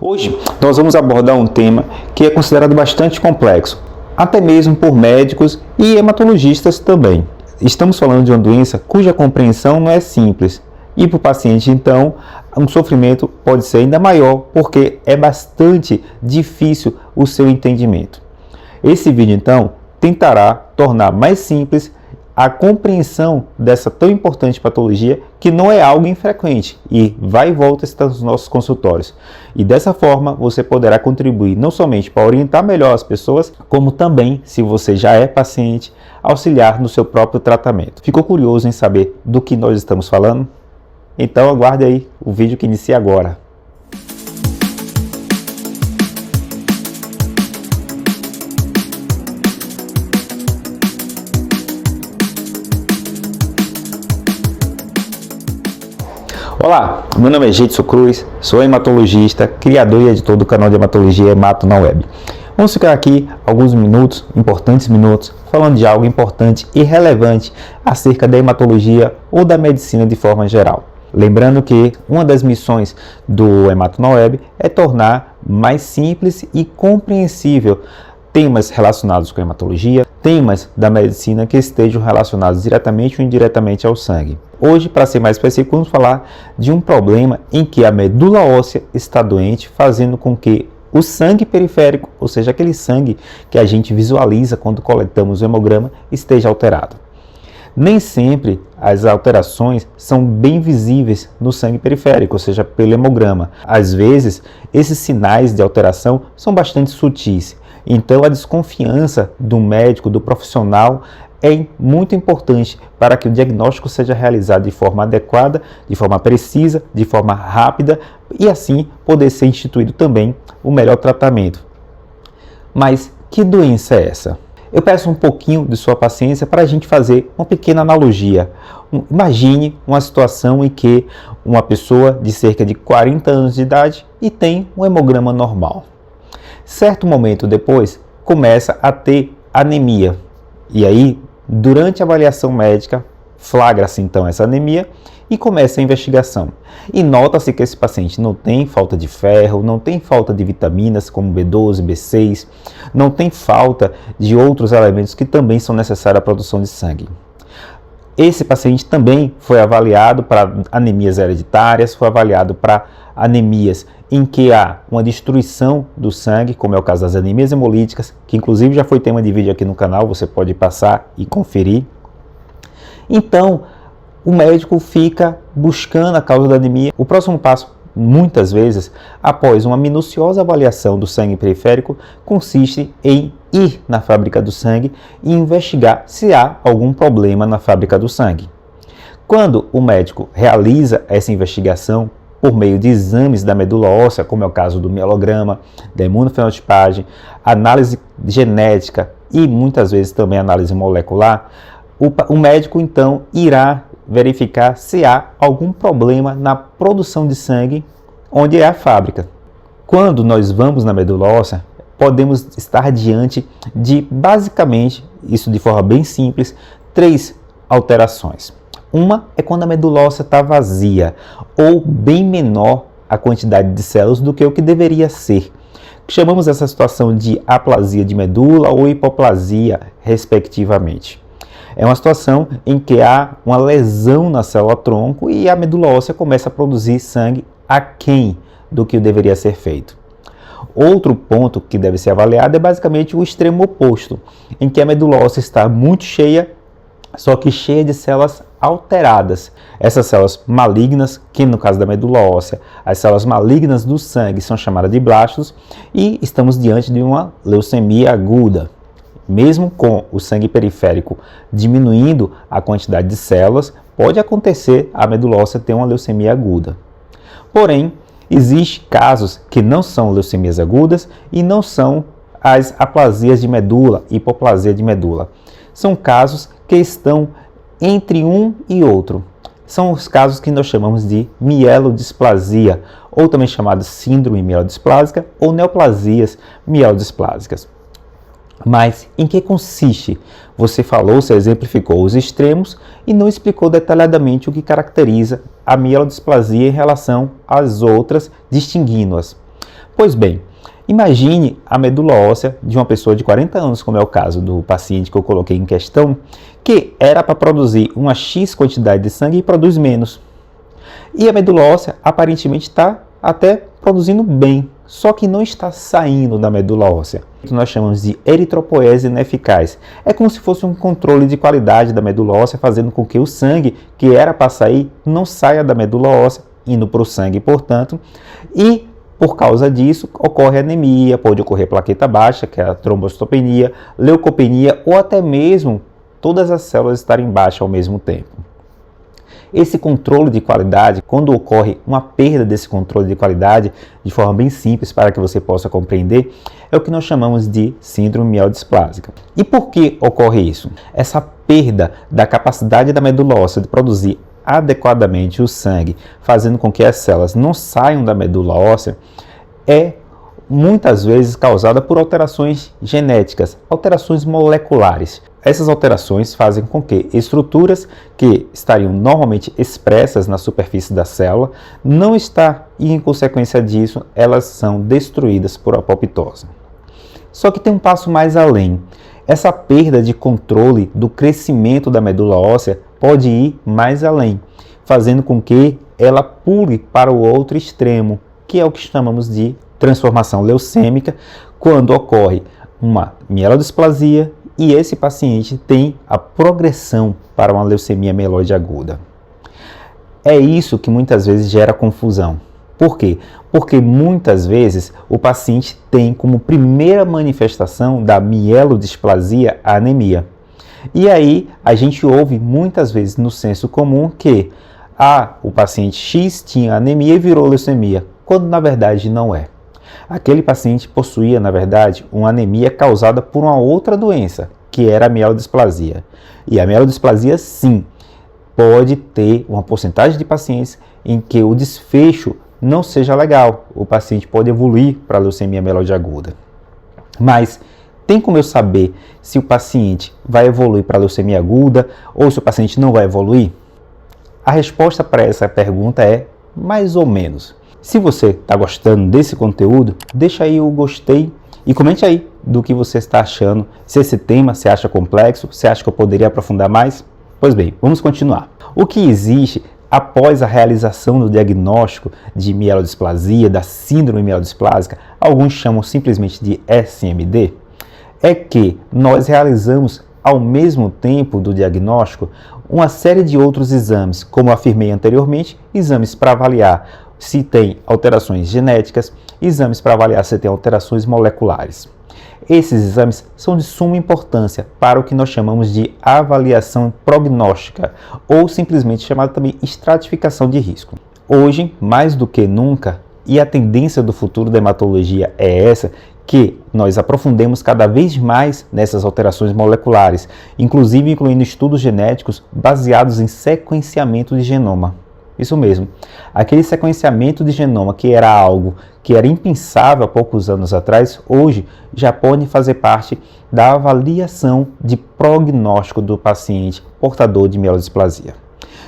Hoje nós vamos abordar um tema que é considerado bastante complexo, até mesmo por médicos e hematologistas também. Estamos falando de uma doença cuja compreensão não é simples e para o paciente então um sofrimento pode ser ainda maior porque é bastante difícil o seu entendimento. Esse vídeo então tentará tornar mais simples a compreensão dessa tão importante patologia que não é algo infrequente e vai e volta está nos nossos consultórios. E dessa forma você poderá contribuir não somente para orientar melhor as pessoas, como também, se você já é paciente, auxiliar no seu próprio tratamento. Ficou curioso em saber do que nós estamos falando? Então aguarde aí o vídeo que inicia agora. Olá, meu nome é Gedson Cruz, sou hematologista, criador e editor do canal de hematologia Hemato na Web. Vamos ficar aqui alguns minutos, importantes minutos, falando de algo importante e relevante acerca da hematologia ou da medicina de forma geral. Lembrando que uma das missões do Hemato na Web é tornar mais simples e compreensível temas relacionados com a hematologia, temas da medicina que estejam relacionados diretamente ou indiretamente ao sangue. Hoje, para ser mais específico, vamos falar de um problema em que a medula óssea está doente, fazendo com que o sangue periférico, ou seja, aquele sangue que a gente visualiza quando coletamos o hemograma, esteja alterado. Nem sempre as alterações são bem visíveis no sangue periférico, ou seja, pelo hemograma. Às vezes, esses sinais de alteração são bastante sutis. Então, a desconfiança do médico, do profissional, é muito importante para que o diagnóstico seja realizado de forma adequada, de forma precisa, de forma rápida e assim poder ser instituído também o melhor tratamento. Mas que doença é essa? Eu peço um pouquinho de sua paciência para a gente fazer uma pequena analogia. Imagine uma situação em que uma pessoa de cerca de 40 anos de idade e tem um hemograma normal. Certo momento depois, começa a ter anemia. E aí, durante a avaliação médica, flagra-se então essa anemia e começa a investigação. E nota-se que esse paciente não tem falta de ferro, não tem falta de vitaminas como B12, B6, não tem falta de outros elementos que também são necessários à produção de sangue. Esse paciente também foi avaliado para anemias hereditárias, foi avaliado para anemias em que há uma destruição do sangue, como é o caso das anemias hemolíticas, que inclusive já foi tema de vídeo aqui no canal, você pode passar e conferir. Então, o médico fica buscando a causa da anemia. O próximo passo, muitas vezes, após uma minuciosa avaliação do sangue periférico, consiste em ir na fábrica do sangue e investigar se há algum problema na fábrica do sangue. Quando o médico realiza essa investigação por meio de exames da medula óssea, como é o caso do mielograma, da imunofenotipagem, análise genética e muitas vezes também análise molecular, o médico então irá verificar se há algum problema na produção de sangue onde é a fábrica. Quando nós vamos na medula óssea, podemos estar diante de, basicamente, isso de forma bem simples, 3 alterações. Uma é quando a medula óssea está vazia ou bem menor a quantidade de células do que o que deveria ser. Chamamos essa situação de aplasia de medula ou hipoplasia, respectivamente. É uma situação em que há uma lesão na célula-tronco e a medula óssea começa a produzir sangue aquém do que deveria ser feito. Outro ponto que deve ser avaliado é basicamente o extremo oposto, em que a medula óssea está muito cheia, só que cheia de células alteradas. Essas células malignas, que no caso da medula óssea, as células malignas do sangue são chamadas de blastos e estamos diante de uma leucemia aguda. Mesmo com o sangue periférico diminuindo a quantidade de células, pode acontecer a medula óssea ter uma leucemia aguda. Porém, existem casos que não são leucemias agudas e não são as aplasias de medula, hipoplasia de medula. São casos que estão entre um e outro. São os casos que nós chamamos de mielodisplasia, ou também chamado síndrome mielodisplásica ou neoplasias mielodisplásicas. Mas em que consiste? Você falou, você exemplificou os extremos e não explicou detalhadamente o que caracteriza a mielodisplasia em relação às outras, distinguindo-as. Pois bem, imagine a medula óssea de uma pessoa de 40 anos, como é o caso do paciente que eu coloquei em questão, que era para produzir uma X quantidade de sangue e produz menos. E a medula óssea aparentemente está até produzindo bem, só que não está saindo da medula óssea. Nós chamamos de eritropoese ineficaz. É como se fosse um controle de qualidade da medula óssea, fazendo com que o sangue que era para sair não saia da medula óssea, indo para o sangue, portanto, e por causa disso ocorre anemia, pode ocorrer plaqueta baixa, que é a trombocitopenia, leucopenia ou até mesmo todas as células estarem baixas ao mesmo tempo. Esse controle de qualidade, quando ocorre uma perda desse controle de qualidade, de forma bem simples para que você possa compreender, é o que nós chamamos de síndrome mielodisplásica. E por que ocorre isso? Essa perda da capacidade da medula óssea de produzir adequadamente o sangue, fazendo com que as células não saiam da medula óssea, é muitas vezes causada por alterações genéticas, alterações moleculares. Essas alterações fazem com que estruturas que estariam normalmente expressas na superfície da célula não está, e em consequência disso, elas são destruídas por apoptose. Só que tem um passo mais além. Essa perda de controle do crescimento da medula óssea pode ir mais além, fazendo com que ela pule para o outro extremo, que é o que chamamos de transformação leucêmica, quando ocorre uma mielodisplasia e esse paciente tem a progressão para uma leucemia mieloide aguda. É isso que muitas vezes gera confusão. Por quê? Porque muitas vezes o paciente tem como primeira manifestação da mielodisplasia a anemia. E aí a gente ouve muitas vezes no senso comum que o paciente X tinha anemia e virou leucemia, quando na verdade não é. Aquele paciente possuía, na verdade, uma anemia causada por uma outra doença, que era a mielodisplasia. E a mielodisplasia, sim, pode ter uma porcentagem de pacientes em que o desfecho não seja legal. O paciente pode evoluir para a leucemia mieloide aguda. Mas tem como eu saber se o paciente vai evoluir para a leucemia aguda ou se o paciente não vai evoluir? A resposta para essa pergunta é mais ou menos. Se você está gostando desse conteúdo, deixa aí o gostei e comente aí do que você está achando. Se esse tema você acha complexo, você acha que eu poderia aprofundar mais? Pois bem, vamos continuar. O que existe após a realização do diagnóstico de mielodisplasia, da síndrome mielodisplásica, alguns chamam simplesmente de SMD, é que nós realizamos ao mesmo tempo do diagnóstico uma série de outros exames, como afirmei anteriormente, exames para avaliar se tem alterações genéticas, exames para avaliar se tem alterações moleculares. Esses exames são de suma importância para o que nós chamamos de avaliação prognóstica, ou simplesmente chamada também estratificação de risco. Hoje, mais do que nunca, e a tendência do futuro da hematologia é essa, que nós aprofundemos cada vez mais nessas alterações moleculares, inclusive incluindo estudos genéticos baseados em sequenciamento de genoma. Isso mesmo, aquele sequenciamento de genoma que era algo que era impensável há poucos anos atrás, hoje já pode fazer parte da avaliação de prognóstico do paciente portador de mielodisplasia.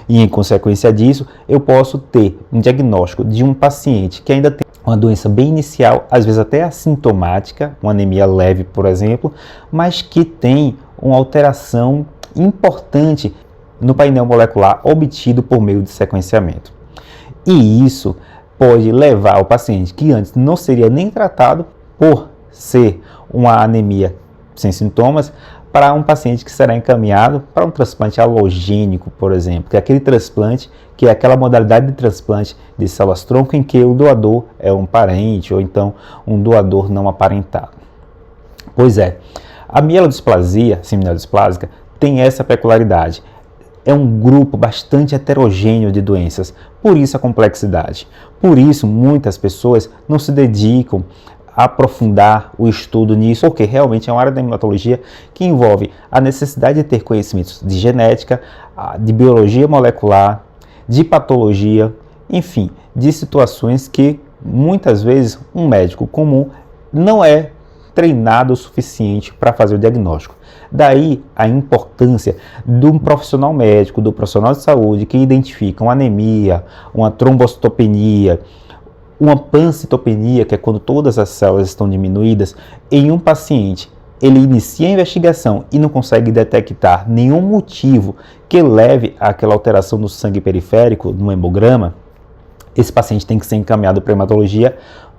E em consequência disso, eu posso ter um diagnóstico de um paciente que ainda tem uma doença bem inicial, às vezes até assintomática, uma anemia leve, por exemplo, mas que tem uma alteração importante no painel molecular obtido por meio de sequenciamento. E isso pode levar o paciente que antes não seria nem tratado por ser uma anemia sem sintomas, para um paciente que será encaminhado para um transplante alogênico, por exemplo, que é aquele transplante, que é aquela modalidade de transplante de células-tronco em que o doador é um parente ou então um doador não aparentado. Pois é, a mielodisplasia, mielodisplásica, tem essa peculiaridade. É um grupo bastante heterogêneo de doenças, por isso a complexidade. Por isso muitas pessoas não se dedicam a aprofundar o estudo nisso, porque realmente é uma área da hematologia que envolve a necessidade de ter conhecimentos de genética, de biologia molecular, de patologia, enfim, de situações que muitas vezes um médico comum não é treinado o suficiente para fazer o diagnóstico. Daí a importância de um profissional médico, do profissional de saúde que identifica uma anemia, uma trombocitopenia, Uma pancitopenia, que é quando todas as células estão diminuídas, em um paciente, ele inicia a investigação e não consegue detectar nenhum motivo que leve àquela alteração do sangue periférico, no hemograma, esse paciente tem que ser encaminhado para hematologia,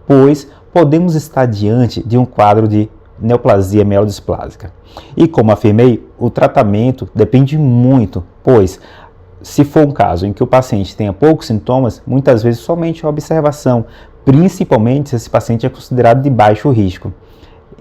pois podemos estar diante de um quadro de neoplasia mielodisplásica. E como afirmei, o tratamento depende muito, pois se for um caso em que o paciente tenha poucos sintomas, muitas vezes somente a observação, principalmente se esse paciente é considerado de baixo risco.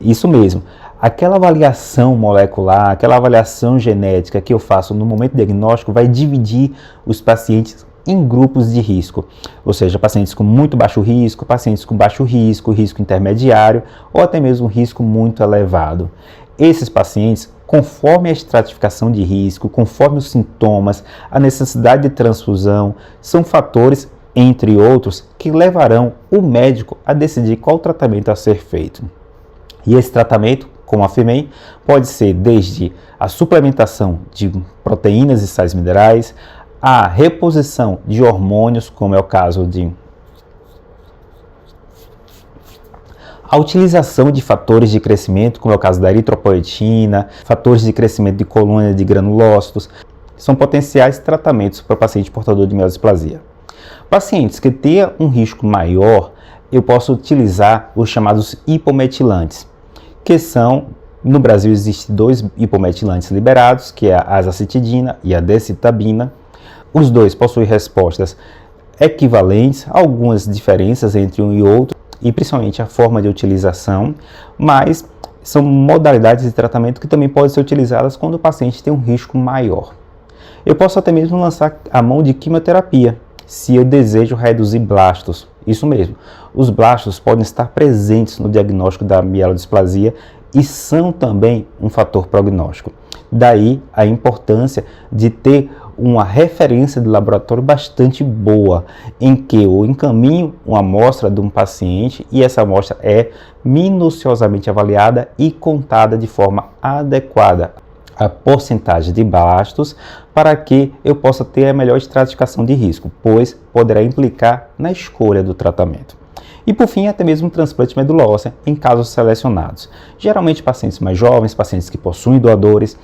Isso mesmo, aquela avaliação molecular, aquela avaliação genética que eu faço no momento diagnóstico vai dividir os pacientes em grupos de risco, ou seja, pacientes com muito baixo risco, pacientes com baixo risco, risco intermediário ou até mesmo risco muito elevado. Esses pacientes, conforme a estratificação de risco, conforme os sintomas, a necessidade de transfusão, são fatores, entre outros, que levarão o médico a decidir qual tratamento a ser feito. E esse tratamento, como afirmei, pode ser desde a suplementação de proteínas e sais minerais, a reposição de hormônios, como é o caso de a utilização de fatores de crescimento, como é o caso da eritropoetina, fatores de crescimento de colônia de granulócitos, são potenciais tratamentos para o paciente portador de mielodisplasia. Pacientes que tenham um risco maior, eu posso utilizar os chamados hipometilantes, que são, no Brasil existem 2 hipometilantes liberados, que é a azacitidina e a decitabina. Os dois possuem respostas equivalentes, algumas diferenças entre um e outro, e principalmente a forma de utilização, mas são modalidades de tratamento que também podem ser utilizadas quando o paciente tem um risco maior. Eu posso até mesmo lançar a mão de quimioterapia, se eu desejo reduzir blastos. Isso mesmo, os blastos podem estar presentes no diagnóstico da mielodisplasia e são também um fator prognóstico. Daí a importância de ter uma referência de laboratório bastante boa, em que eu encaminho uma amostra de um paciente e essa amostra é minuciosamente avaliada e contada de forma adequada a porcentagem de blastos para que eu possa ter a melhor estratificação de risco, pois poderá implicar na escolha do tratamento. E por fim, até mesmo um transplante medula óssea em casos selecionados. Geralmente pacientes mais jovens, pacientes que possuem doadores,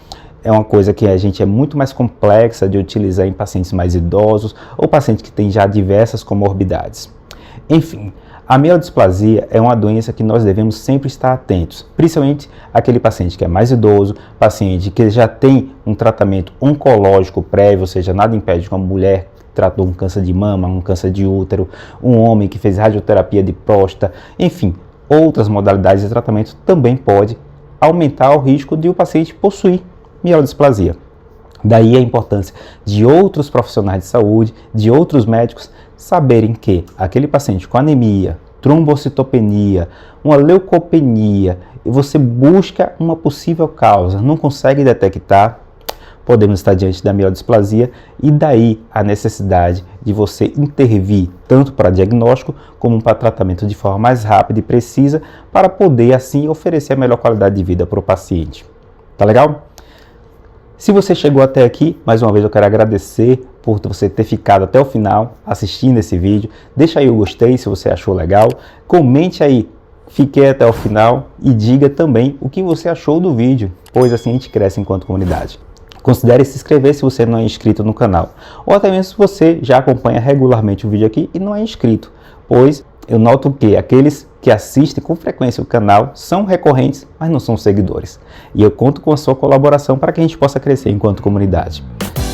é uma coisa que a gente é muito mais complexa de utilizar em pacientes mais idosos ou pacientes que têm já diversas comorbidades. Enfim, a mielodisplasia é uma doença que nós devemos sempre estar atentos, principalmente aquele paciente que é mais idoso, paciente que já tem um tratamento oncológico prévio, ou seja, nada impede que uma mulher que tratou um câncer de mama, um câncer de útero, um homem que fez radioterapia de próstata, enfim, outras modalidades de tratamento também pode aumentar o risco de o paciente possuir mielodisplasia. Daí a importância de outros profissionais de saúde, de outros médicos, saberem que aquele paciente com anemia, trombocitopenia, uma leucopenia, e você busca uma possível causa, não consegue detectar, podemos estar diante da mielodisplasia e daí a necessidade de você intervir tanto para diagnóstico como para tratamento de forma mais rápida e precisa para poder assim oferecer a melhor qualidade de vida para o paciente. Tá legal? Se você chegou até aqui, mais uma vez eu quero agradecer por você ter ficado até o final assistindo esse vídeo. Deixa aí o gostei se você achou legal. Comente aí, fiquei até o final e diga também o que você achou do vídeo, pois assim a gente cresce enquanto comunidade. Considere se inscrever se você não é inscrito no canal, ou até mesmo se você já acompanha regularmente o vídeo aqui e não é inscrito, pois eu noto que aqueles que assistem com frequência o canal são recorrentes, mas não são seguidores. E eu conto com a sua colaboração para que a gente possa crescer enquanto comunidade.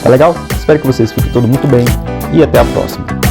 Tá legal? Espero que vocês fiquem todos muito bem e até a próxima.